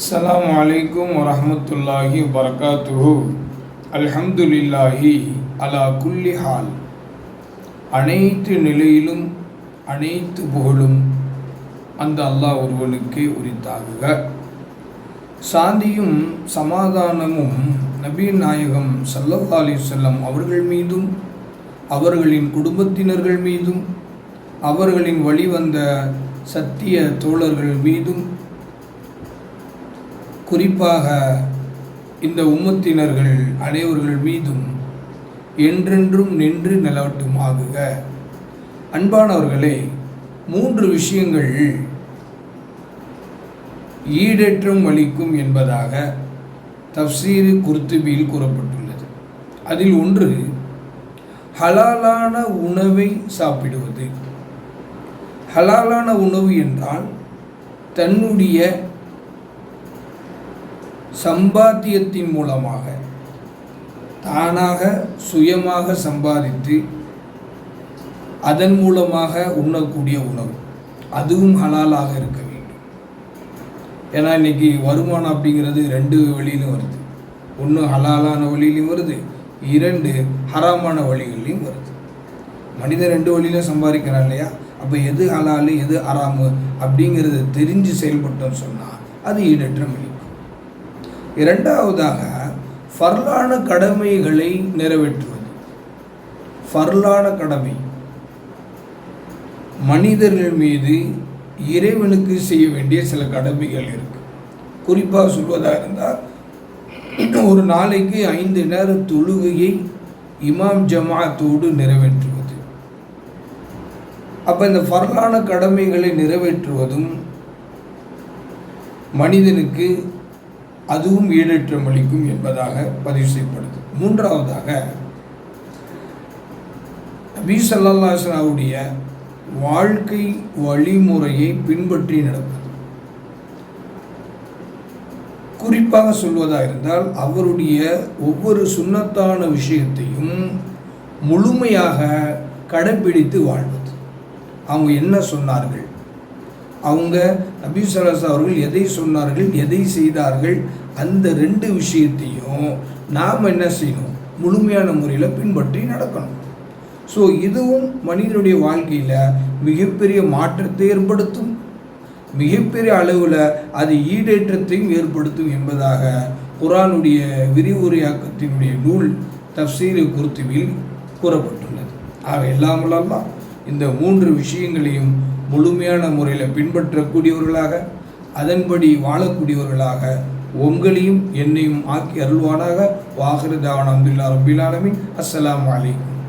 அஸ்ஸலாமு அலைக்கும் வரஹ்மத்துல்லாஹி வபரகாத்துஹு. அல்ஹம்துலில்லாஹி அலா குல்லி ஹால். அனைத்து நிலையிலும் அனைத்து புகழும் அந்த அல்லாஹ் ஒருவனுக்கே உரித்தாகுக. சாந்தியும் சமாதானமும் நபி நாயகம் ஸல்லல்லாஹு அலைஹி வஸல்லம் அவர்கள் மீதும் அவர்களின் குடும்பத்தினர்கள் மீதும் அவர்களின் வழிவந்த சத்திய தோழர்கள் மீதும் குறிப்பாக இந்த உம்மத்தினர்கள் அனைவர்கள் மீதும் என்றென்றும் நின்று நிலவட்டுமாகுக. அன்பானவர்களே, 3 விஷயங்கள் ஈடேற்றம் அளிக்கும் என்பதாக தஃப்சீர் குர்துபியில் கூறப்பட்டுள்ளது. அதில் ஒன்று ஹலாலான உணவை சாப்பிடுவது. ஹலாலான உணவு என்றால் தன்னுடைய சம்பாத்தியத்தின் மூலமாக தானாக சுயமாக சம்பாதித்து அதன் மூலமாக உண்ணக்கூடிய உணவு, அதுவும் ஹலாலாக இருக்க வேண்டும். ஏன்னா இன்றைக்கி வருமானம் அப்படிங்கிறது 2 வழியிலும் வருது. ஒன்று ஹலாலான வழியிலையும் வருது, 2 ஹராமான வழிகள்லையும் வருது. மனிதன் 2 வழியிலும் சம்பாதிக்கிறான் இல்லையா? அப்போ எது ஹலாலு எது ஹராமு அப்படிங்கிறத தெரிஞ்சு செயல்பட்டோன்னு சொன்னால் அது ஈடேற்றம் அளிக்கும். 2வதாக ஃபர்லான கடமைகளை நிறைவேற்றுவது. ஃபர்லான கடமை மனிதர்கள் மீது இறைவனுக்கு செய்ய வேண்டிய சில கடமைகள் இருக்கு. குறிப்பாக சொல்வதாக இருந்தால், ஒரு நாளைக்கு 5 நேர தொழுகையை இமாம் ஜமாத்தோடு நிறைவேற்றுவது. அப்போ இந்த ஃபர்லான கடமைகளை நிறைவேற்றுவதும் மனிதனுக்கு அதுவும் ஈடேற்றம் அளிக்கும் என்பதாக பதிவு செய்யப்படுது. 3வதாக நபி ஸல்லல்லாஹு அலைஹி வஸல்லம் அவருடைய வாழ்க்கை வழிமுறையை பின்பற்றி நடப்பது. குறிப்பாக சொல்வதாக இருந்தால், அவருடைய ஒவ்வொரு சுன்னத்தான விஷயத்தையும் முழுமையாக கடைப்பிடித்து வாழ்வது. அவங்க என்ன சொன்னார்கள், அவங்க நபி ஸல்லல்லாஹு அலைஹி வஸல்லம் அவர்கள் எதை சொன்னார்கள், எதை செய்தார்கள், அந்த 2 விஷயத்தையும் நாம் என்ன செய்யணும், முழுமையான முறையில் பின்பற்றி நடக்கணும். ஸோ இதுவும் மனிதனுடைய வாழ்க்கையில் மிகப்பெரிய மாற்றத்தை ஏற்படுத்தும், மிகப்பெரிய அளவில் அது ஈடேற்றத்தையும் ஏற்படுத்தும் என்பதாக குர்ஆனுடைய விரிவுரையாக்கத்தினுடைய நூல் தஃப்சீர் குர்துபியில் கூறப்பட்டுள்ளது. ஆக எல்லாம் அல்லாஹ் இந்த 3 விஷயங்களையும் முழுமையான முறையில் பின்பற்றக்கூடியவர்களாக, அதன்படி வாழக்கூடியவர்களாக உங்களையும் என்னையும் ஆக்கி அருள்வானாக. வாஹிரு தாவானா அல்ஹம்துலில்லாஹி ரப்பில் ஆலமீன். அஸ்ஸலாமு அலைக்கும்.